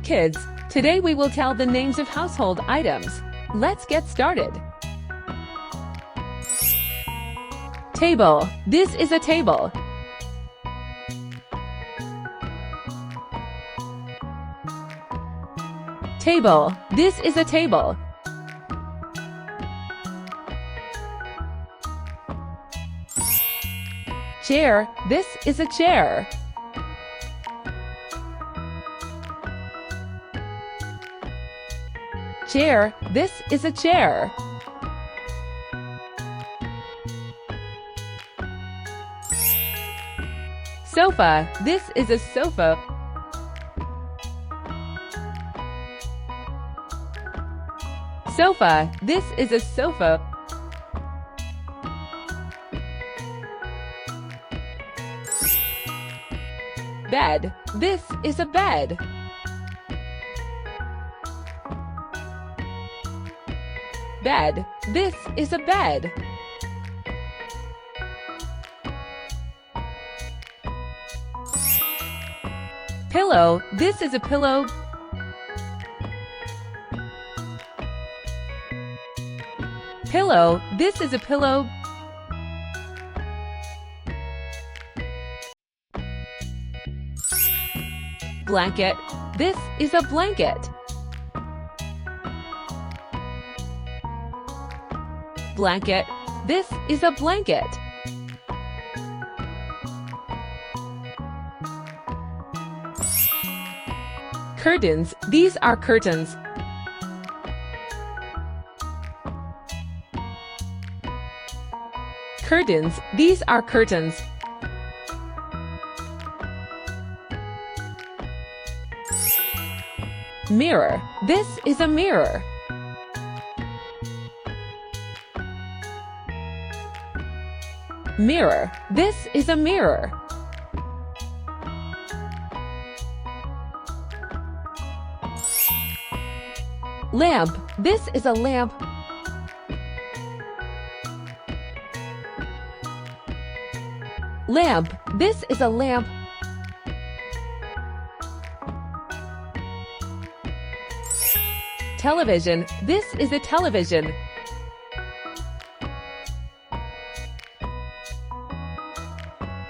kids, today we will tell the names of household items. Let's get started. Table. This is a table. Table. This is a table. Chair. This is a chair. Chair. This is a chair. Sofa. This is a sofa. Sofa. This is a sofa. Bed. This is a bed. Bed. This is a bed. Pillow. This is a pillow. Pillow. This is a pillow. Blanket. This is a blanket. Blanket. This is a blanket. Curtains. These are curtains. Curtains. These are curtains. Mirror. This is a mirror. Mirror. This is a mirror. Lamp. This is a lamp. Lamp. This is a lamp. Television. This is a television.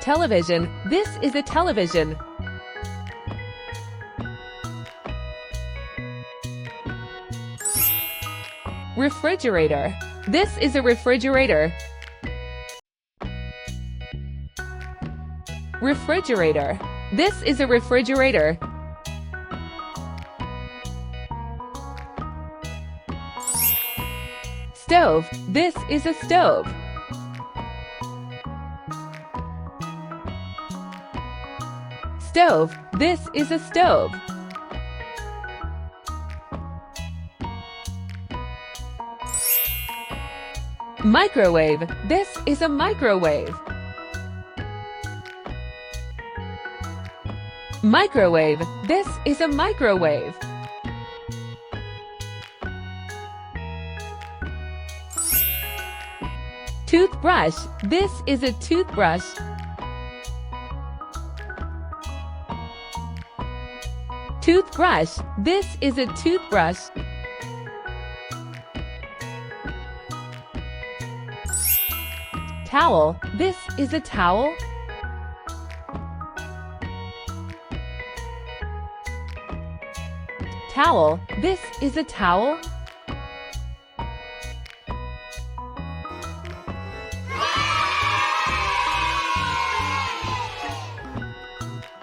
Television. This is a television. Refrigerator. This is a refrigerator. Refrigerator. This is a refrigerator. Stove. This is a stove. Stove. This is a stove. Microwave. This is a microwave. Microwave. This is a microwave. Toothbrush. This is a toothbrush. Toothbrush. This is a toothbrush. Towel. This is a towel. Towel. This is a towel.